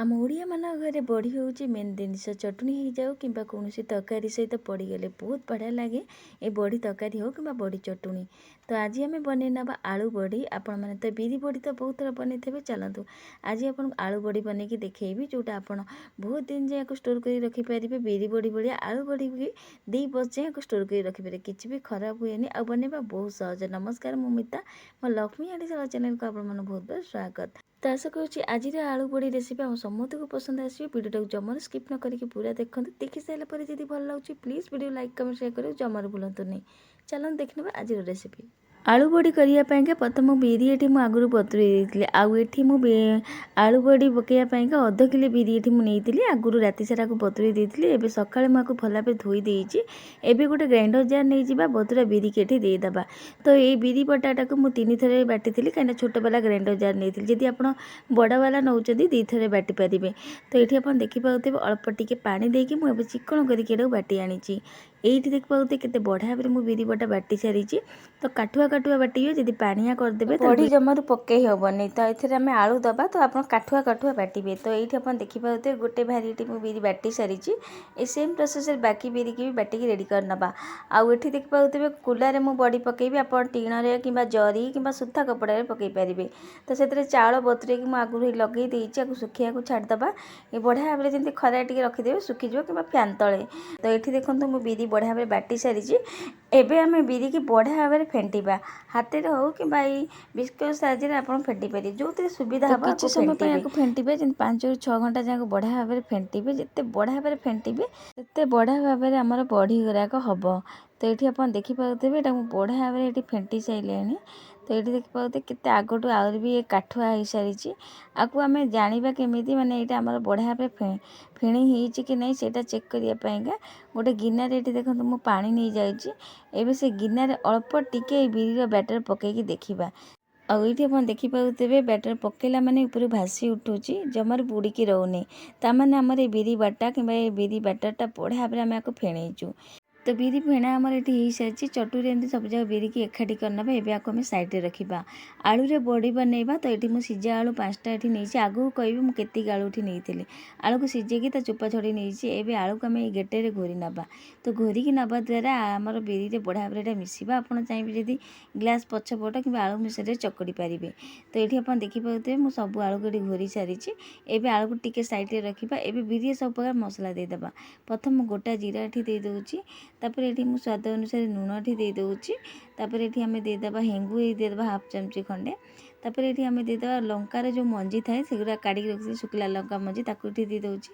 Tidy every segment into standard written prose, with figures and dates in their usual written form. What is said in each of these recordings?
ଆମ ଓଡ଼ିଆମାନଙ୍କ ଘରେ ବଡ଼ି ହେଉଛି ମେନ୍ ଜିନିଷ। ଚଟଣି ହେଇଯାଉ କିମ୍ବା କୌଣସି ତରକାରୀ ସହିତ ପଡ଼ିଗଲେ ବହୁତ ବଢ଼ିଆ ଲାଗେ ଏ ବଡ଼ି ତରକାରୀ ହେଉ କିମ୍ବା ବଡ଼ି ଚଟଣି। ତ ଆଜି ଆମେ ବନେଇ ନେବା ଆଳୁ ବଡ଼ି। ଆପଣମାନେ ତ ବିରି ବଡ଼ି ତ ବହୁତ ଥର ବନେଇଥିବେ। ଚାଲନ୍ତୁ ଆଜି ଆପଣଙ୍କୁ ଆଳୁ ବଡ଼ି ବନେଇକି ଦେଖେଇବି, ଯେଉଁଟା ଆପଣ ବହୁତ ଦିନ ଯାଏଁ ୟାକୁ ଷ୍ଟୋର୍ କରି ରଖିପାରିବେ। ବିରି ବଡ଼ି ଭଳିଆ ଆଳୁ ବଡ଼ି ବି 2 ବର୍ଷ ଯାଏଁ ୟାକୁ ଷ୍ଟୋର୍ କରି ରଖିପାରିବେ, କିଛି ବି ଖରାପ ହୁଏନି ଆଉ ବନେଇବା ବହୁତ ସହଜ। ନମସ୍କାର, ମୁଁ ମିତା, ମୋ ଲକ୍ଷ୍ମୀ ଆଡ଼ିଶାଳ ଚ୍ୟାନେଲକୁ ଆପଣମାନଙ୍କୁ ବହୁତ ବହୁତ ସ୍ୱାଗତ। ତ ଆଶା କରୁଛି ଆଜିର ଆଳୁ ବଡ଼ି ରେସିପି ଆମ ସମସ୍ତଙ୍କୁ ପସନ୍ଦ ଆସିବ। ଭିଡ଼ିଓଟାକୁ ଜମାରୁ ସ୍କିପ୍ ନ କରିକି ପୁରା ଦେଖନ୍ତୁ। ଦେଖି ସାରିଲା ପରେ ଯଦି ଭଲ ଲାଗୁଛି please video like comment share କରିବାକୁ ଜମାରୁ ଭୁଲନ୍ତୁନି। ଚାଲନ୍ତୁ ଦେଖିନେବା ଆଜିର ରେସିପି। ଆଳୁ ବଡ଼ି କରିବା ପାଇଁକା ପ୍ରଥମ ବିରି ଏଠି ମୁଁ ଆଗରୁ ବତୁରେଇ ଦେଇଥିଲି। ଆଉ ଏଠି ମୁଁ ଆଳୁ ବଡ଼ି ପକାଇବା ପାଇଁକା 1/2 କିଲୋ ବିରି ଏଠି ମୁଁ ନେଇଥିଲି। ଆଗରୁ ରାତି ସାରାକୁ ବତୁରେଇ ଦେଇଥିଲି। ଏବେ ସକାଳେ ମୁଁ ଆକୁ ଭଲ ଭାବରେ ଧୋଇ ଦେଇଛି। ଏବେ ଗୋଟେ ଗ୍ରାଇଣ୍ଡର ଜାର୍ ନେଇଯିବା, ବତୁରା ବିରିକି ଏଠି ଦେଇଦେବା। ତ ଏଇ ବିରି ବଟାଟାକୁ ମୁଁ 3 ଥରରେ ବାଟିଥିଲି, କାହିଁକିନା ଛୋଟବାଲା ଗ୍ରାଇଣ୍ଡର ଜାର୍ ନେଇଥିଲି। ଯଦି ଆପଣ ବଡ଼ବାଲା ନେଉଛନ୍ତି 2 ଥରରେ ବାଟି ପାରିବେ। ତ ଏଠି ଆପଣ ଦେଖିପାରୁଥିବେ ଅଳ୍ପ ଟିକେ ପାଣି ଦେଇକି ମୁଁ ଏବେ ଚିକଣ କରିକି ଏଟାକୁ ବାଟି ଆଣିଛି। ଏଇଠି ଦେଖିପାରୁଥିବେ କେତେ ବଢ଼ିଆ ଭାବରେ ମୁଁ ବିରି ବଟା ବାଟି ସାରିଛି। ତ କାଠୁଆ କାଠୁଆ ବାଟିବେ, ଯଦି ପାଣିଆ କରିଦେବେ ବଡ଼ି ଜମାରୁ ପକେଇ ହେବନି। ତ ଏଥିରେ ଆମେ ଆଳୁ ଦେବା, ତ ଆପଣ କାଠୁଆ କାଠୁଆ ବାଟିବେ। ତ ଏଇଠି ଆପଣ ଦେଖିପାରୁଥିବେ ଗୋଟେ ଭାରିଟି ମୁଁ ବିରି ବାଟି ସାରିଛି। ଏ ସେମ୍ ପ୍ରୋସେସରେ ବାକି ବିରିକି ବି ବାଟିକି ରେଡ଼ି କରିନେବା। ଆଉ ଏଠି ଦେଖିପାରୁଥିବେ କୁଲାରେ ମୁଁ ବଡ଼ି ପକେଇବି। ଆପଣ ଟିଣରେ କିମ୍ବା ଜରି କିମ୍ବା ସୂତା କପଡ଼ାରେ ପକେଇ ପାରିବେ। ତ ସେଥିରେ ଚାଉଳ ବତୁରେଇକି ମୁଁ ଆଗରୁ ଲଗେଇ ଦେଇଛି, ଆକୁ ଶୁଖିବାକୁ ଛାଡ଼ିଦେବା। ଏ ବଢ଼ିଆ ଭାବରେ ଯେମିତି ଖରାରେ ଟିକେ ରଖିଦେବେ, ଶୁଖିଯିବ କିମ୍ବା ଫ୍ୟାନ୍ ତଳେ। ତ ଏଠି ଦେଖନ୍ତୁ ମୁଁ ବିରି ବଢ଼ିଆ ଭାବରେ ବାଟି ସାରିଛି। ଏବେ ଆମେ ବିରିକି ବଢ଼ିଆ ଭାବରେ ଫେଣ୍ଟିବା। ହାତରେ ହେଉ କିମ୍ବା ଏଇ ବିସ୍କୁଟ ସାହାଯ୍ୟରେ ଆପଣ ଫେଣ୍ଟି ପାରିବେ, ଯେଉଁଥିରେ ସୁବିଧା ହେବ କିଛି ସମୟ ପାଇଁ ଆକୁ ଫେଣ୍ଟିବେ। ଯେମିତି 5ରୁ 6 ଘଣ୍ଟା ଯାକ ବଢ଼ିଆ ଭାବରେ ଫେଣ୍ଟିବେ। ଯେତେ ବଢ଼ିଆ ଭାବରେ ଫେଣ୍ଟିବେ ସେତେ ବଢ଼ିଆ ଭାବରେ ଆମର ବଡ଼ି ଗୁଡ଼ାକ ହେବ। ତ ଏଠି ଆପଣ ଦେଖିପାରୁଥିବେ ଏଇଟା ମୁଁ ବଢ଼ିଆ ଭାବରେ ଏଠି ଫେଣ୍ଟି ସାରିଲିଣି। ତ ଏଠି ଦେଖିପାରୁଥିବେ କେତେ ଆଗଠୁ ଆହୁରି ବି କାଠୁଆ ହେଇସାରିଛି। ଆକୁ ଆମେ ଜାଣିବା କେମିତି, ମାନେ ଏଇଟା ଆମର ବଢ଼ିଆ ଭାବରେ ଫେଣି ହେଇଛି କି ନାହିଁ ସେଇଟା ଚେକ୍ କରିବା ପାଇଁକା ଗୋଟେ ଗିନାରେ ଏଠି ଦେଖନ୍ତୁ ମୁଁ ପାଣି ନେଇଯାଉଛି। ଏବେ ସେ ଗିନାରେ ଅଳ୍ପ ଟିକେ ଏଇ ବିରିର ବ୍ୟାଟର ପକେଇକି ଦେଖିବା। ଆଉ ଏଇଠି ଆପଣ ଦେଖିପାରୁଥିବେ ବ୍ୟାଟର ପକେଇଲା ମାନେ ଉପରୁ ଭାସି ଉଠୁଛି, ଜମାରୁ ବୁଡ଼ିକି ରହୁନି। ତାମାନେ ଆମର ଏ ବିରି ବାଟା କିମ୍ବା ଏ ବିରି ବ୍ୟାଟରଟା ବଢ଼ିଆ ଭାବରେ ଆମେ ଆକୁ ଫେଣେଇଛୁ। ତ ବିରି ଫେଣା ଆମର ଏଠି ହେଇସାରିଛି। ଚଟୁରେ ଏମିତି ସବୁଯାକ ବିରିକି ଏକାଠି କରିନେବା। ଏବେ ଆକୁ ଆମେ ସାଇଡ଼ରେ ରଖିବା। ଆଳୁରେ ବଡ଼ି ବନେଇବା। ତ ଏଠି ମୁଁ ସିଝା ଆଳୁ 5ଟା ଏଠି ନେଇଛି। ଆଗକୁ କହିବି ମୁଁ କେତିକି ଆଳୁ ଏଠି ନେଇଥିଲି। ଆଳୁକୁ ସିଝେଇକି ତା ଚୋପା ଛଡ଼େଇ ନେଇଛି। ଏବେ ଆଳୁକୁ ଆମେ ଏଇ ଗେଟେରେ ଘୋରି ନେବା। ତ ଘୋରିକି ନେବା ଦ୍ୱାରା ଆମର ବିରିରେ ବଢ଼ିଆ ଭାବରେ ଏଇଟା ମିଶିବା। ଆପଣ ଚାହିଁବେ ଯଦି ଗ୍ଲାସ୍ ପଛପଟ କିମ୍ବା ଆଳୁ ମିଶ୍ରରେ ଚକଡ଼ି ପାରିବେ। ତ ଏଠି ଆପଣ ଦେଖିପାରୁଥିବେ ମୁଁ ସବୁ ଆଳୁକୁ ଏଠି ଘୋରି ସାରିଛି। ଏବେ ଆଳୁକୁ ଟିକେ ସାଇଡ଼ରେ ରଖିବା। ଏବେ ବିରିରେ ସବୁ ପ୍ରକାର ମସଲା ଦେଇଦେବା। ପ୍ରଥମ ଗୋଟା ଜିରା ଏଠି ଦେଇଦେଉଛି। ତାପରେ ଏଠି ମୁଁ ସ୍ୱାଦ ଅନୁସାରେ ଲୁଣ ଏଠି ଦେଇଦେଉଛି। ତାପରେ ଏଠି ଆମେ ଦେଇଦେବା ହେଙ୍ଗୁ ଦେଇଦେବା 1/2 ଚାମଚ ଖଣ୍ଡେ। ତାପରେ ଏଠି ଆମେ ଦେଇଦେବା ଲଙ୍କାର ଯେଉଁ ମଞ୍ଜି ଥାଏ ସେଗୁଡ଼ା କାଢ଼ିକି ରଖିକି ଶୁଖିଲା ଲଙ୍କା ମଞ୍ଜି ତାକୁ ଏଠି ଦେଇଦେଉଛି।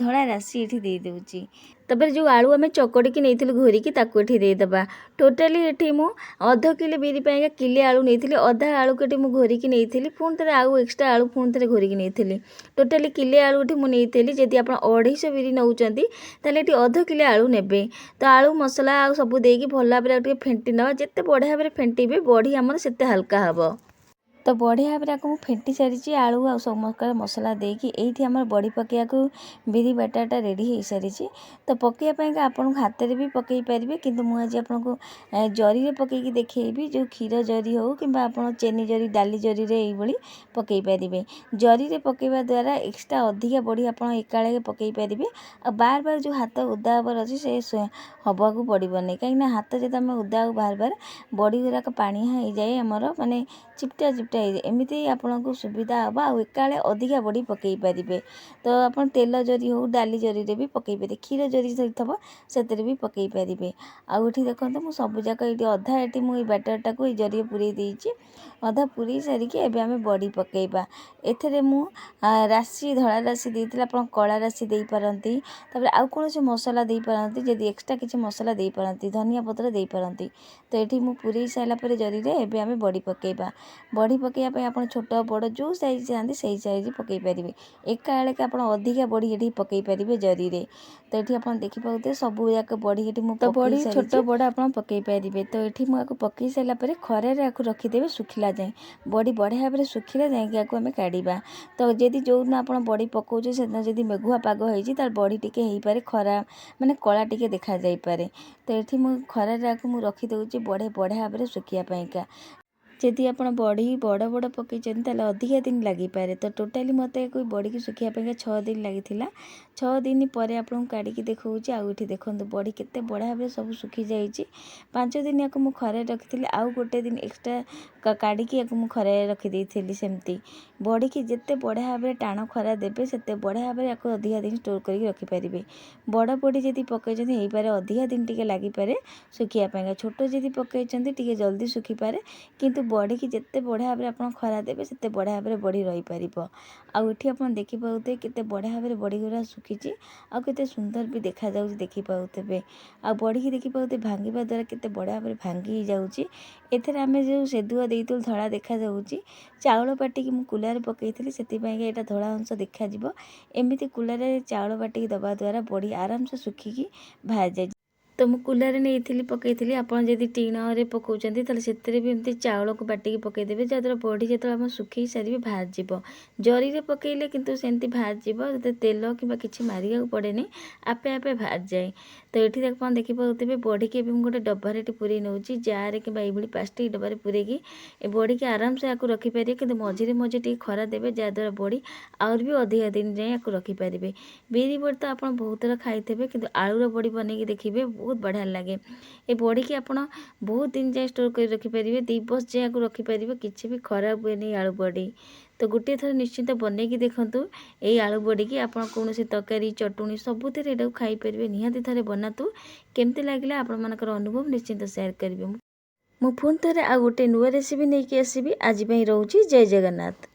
ଧଳା ରାଶି ଏଠି ଦେଇଦେଉଛି। ତାପରେ ଯେଉଁ ଆଳୁ ଆମେ ଚକଡ଼ିକି ନେଇଥିଲୁ ଘୋରିକି ତାକୁ ଏଠି ଦେଇଦେବା। ଟୋଟାଲି ଏଠି ମୁଁ 1/2 କିଲୋ ବିରି ପାଇଁକା କିଲେ ଆଳୁ ନେଇଥିଲି। ଅଧା ଆଳୁକୁ ଏଠି ମୁଁ ଘୋରିକି ନେଇଥିଲି, ପୁଣି ଥରେ ଆଉ ଏକ୍ସଟ୍ରା ଆଳୁ ପୁଣି ଥରେ ଘୋରିକି ନେଇଥିଲି। ଟୋଟାଲି କିଲେ ଆଳୁ ଏଠି ମୁଁ ନେଇଥିଲି। ଯଦି ଆପଣ 250 ବିରି ନେଉଛନ୍ତି ତାହେଲେ ଏଠି 1/2 କିଲୋ ଆଳୁ ନେବେ। ତ ଆଳୁ ମସଲା ଆଉ ସବୁ ଦେଇକି ଭଲ ଭାବରେ ଆଉ ଟିକେ ଫେଣ୍ଟି ନେବା। ଯେତେ ବଢ଼ିଆ ଭାବରେ ଫେଣ୍ଟିବେ ବଡ଼ି ଆମର ସେତେ ହାଲକା ହେବ। ତ ବଢ଼ିଆ ଭାବରେ ଆକୁ ମୁଁ ଫେଣ୍ଟି ସାରିଛି ଆଳୁ ଆଉ ସବୁ ପ୍ରକାର ମସଲା ଦେଇକି। ଏଇଠି ଆମର ବଡ଼ି ପକାଇବାକୁ ବିରି ବାଟାଟା ରେଡ଼ି ହେଇସାରିଛି। ତ ପକାଇବା ପାଇଁକା ଆପଣଙ୍କୁ ହାତରେ ବି ପକାଇ ପାରିବେ, କିନ୍ତୁ ମୁଁ ଆଜି ଆପଣଙ୍କୁ ଜରିରେ ପକାଇକି ଦେଖେଇବି। ଯେଉଁ କ୍ଷୀର ଜରି ହେଉ କିମ୍ବା ଆପଣ ଚେନି ଜରି, ଡାଲି ଜରିରେ ଏଇଭଳି ପକାଇ ପାରିବେ। ଜରିରେ ପକାଇବା ଦ୍ୱାରା ଏକ୍ସଟ୍ରା ଅଧିକା ବଡ଼ି ଆପଣ ଏକାବେଳେ ପକାଇ ପାରିବେ। ଆଉ ବାର ବାର ଯେଉଁ ହାତ ଓଦା ହେବାର ଅଛି ସେ ହେବାକୁ ପଡ଼ିବନି, କାହିଁକିନା ହାତ ଯଦି ଆମେ ଓଦା ହେଉ ବାର ବାର ବଡ଼ି ଗୁଡ଼ାକ ପାଣିଆ ହେଇଯାଏ, ଆମର ମାନେ ଚିପଟା ଚିପଟା ହେଇଯାଏ। ଏମିତି ଆପଣଙ୍କୁ ସୁବିଧା ହେବ ଆଉ ଏକାବେଳେ ଅଧିକା ବଡ଼ି ପକାଇ ପାରିବେ। ତ ଆପଣ ତେଲ ଜରି ହେଉ ଡାଲି ଜରିରେ ବି ପକାଇ ପାରିବେ। କ୍ଷୀର ଜରି ଥିବ ସେଥିରେ ବି ପକାଇ ପାରିବେ। ଆଉ ଏଠି ଦେଖନ୍ତୁ ମୁଁ ସବୁଯାକ ଏଇଠି ଅଧା ଏଠି ମୁଁ ଏଇ ବ୍ୟାଟରଟାକୁ ଏଇ ଜରିରେ ପୁରେଇ ଦେଇଛି। ଅଧା ପୁରେଇ ସାରିକି ଏବେ ଆମେ ବଡ଼ି ପକାଇବା। ଏଥିରେ ମୁଁ ରାଶି, ଧଳା ରାଶି ଦେଇଥିଲେ ଆପଣ କଳା ରାଶି ଦେଇପାରନ୍ତି। ତାପରେ ଆଉ କୌଣସି ମସଲା ଦେଇପାରନ୍ତି, ଯଦି ଏକ୍ସଟ୍ରା କିଛି ମସଲା ଦେଇପାରନ୍ତି, ଧନିଆ ପତ୍ର ଦେଇପାରନ୍ତି। ତ ଏଠି ମୁଁ ପୁରେଇ ସାରିଲା ପରେ ଜରିରେ ଏବେ ଆମେ ବଡ଼ି ପକାଇବା। ବଡ଼ି ପକାଇବା ପାଇଁ ଆପଣ ଛୋଟ ବଡ଼ ଯେଉଁ ସାଇଜ୍ ଚାହାନ୍ତି ସେଇ ସାଇଜ୍ ପକାଇ ପାରିବେ। ଏକାବେଳକେ ଆପଣ ଅଧିକା ବଡ଼ି ଏଠି ପକାଇ ପାରିବେ ଜରିରେ। ତ ଏଠି ଆପଣ ଦେଖିପାରୁଥିବେ ସବୁ ଯାକ ବଡ଼ି ଏଠି ମୁଁ ବଡ଼ି ଛୋଟ ବଡ଼ ଆପଣ ପକାଇ ପାରିବେ। ତ ଏଠି ମୁଁ ଆକୁ ପକାଇ ସାରିଲା ପରେ ଖରାରେ ଆକୁ ରଖିଦେବେ ଶୁଖିଲା ଯାଏଁ। ବଡ଼ି ବଢ଼ିଆ ଭାବରେ ଶୁଖିଲା ଯାଇକି ଆକୁ ଆମେ କାଢ଼ିବା। ତ ଯଦି ଯେଉଁଦିନ ଆପଣ ବଡ଼ି ପକାଉଛେ ସେଦିନ ଯଦି ମେଘୁଆ ପାଗ ହେଇଛି ତାହେଲେ ବଡ଼ି ଟିକେ ହେଇପାରେ ଖରା ମାନେ କଳା ଟିକେ ଦେଖାଯାଇପାରେ। ତ ଏଠି ମୁଁ ଖରାରେ ଆକୁ ମୁଁ ରଖିଦେଉଛି ବଢ଼ିଆ ଭାବରେ ଶୁଖିବା ପାଇଁକା। जदि आप बड़ी बड़ बड़ पकई अधिका दिन लगी पारे। तो टोटाली मत बड़ी की सुखापी 6 दिन लगी 6 दिन पर आपको काढ़ी देखा आउे देखो बड़ी केते बढ़िया भाव सब सुखी जाइए। 5 दिन या खरे रखी आउ गोटे दिन एक्सट्रा काढ़ी मुझे खरे रखीदी सेमती बड़ी की जिते बढ़िया भाव टाण खरा देवे से बढ़िया भाव या अधिका दिन स्टोर कर रखिपारे। बड़ बड़ी जदि पकई पारे अधिका दिन टे लगिपारे सुखापी। छोट जदि पकई टे जल्दी सुखी पारे किंतु बड़ी की जिते बढ़िया भाव आप खरा देवे से बढ़िया भाव बड़ी रही पार। आउे आप देखिपे केते बढ़िया भाव बड़ी गुरा सुखी आउ केते सुंदर भी देखा जाउछि देखिपे। आ बड़ी की देखिपे भांगा द्वारा केते बढ़िया भाव भांगी जाउछि। एथरे आमे जो सेदुआ देइतुल धड़ा देखा जाउछि चाउल बाटी मु कुलार पकईथि से यहाँ धड़ा अंश देखा एमती कुलार चाउल बाटी दबा द्वारा बड़ी आराम से सुखिकी बाहर जाए। तो मु कुलार नहीं पकई आपड़ जदि टीण पकाउछन्ति ताले सेतरे भी एमती चाउल को बाटिकी पकईदेवे जहाँद्वारा बड़ी जो आप सुखी सारे बाहर जीव। जरी रे पकईले किंतु सेमती बाहर जीव तेल कि किसी मारिया पड़ेनि आपे आपे बाहर जाए। तो ये आप देखिपे बड़ी की गोटे डबारे पूरे नौ जार कि ये प्लास्टिक डबारे पूरेकी बड़ी की आराम से आपको रखिपारे कि मझे मझे टी खरा देवे जहाँद्वारा बड़ी आउर भी अधिका दिन जाए आपको रखिपारे। बिरी बड़ी तो आप बहुत थर खाइथे कि आलूर बड़ी बनईकी देखिए बहुत बढ़िया लगे। ये बड़ी की आप बहुत दिन जाए स्टोर कर रखिपारे 2 वर्ष जाए आपको रखिपारे किसी भी खराब हुए नहीं आलू बड़ी। तो गोटे थर निश्चिंत बनईकी देखूँ ये आलू बड़ी की आप कौन तरकारी चटुणी सबुथ ये खाईपारे निहाती थे बनातु केमती लगे आपण मानकर अनुभव निश्चिंत शेयर करेंगे। मु पुणी थे आ गोटे नुआ रेसिपी नहीं आसबि। आज रोची जय जगन्नाथ।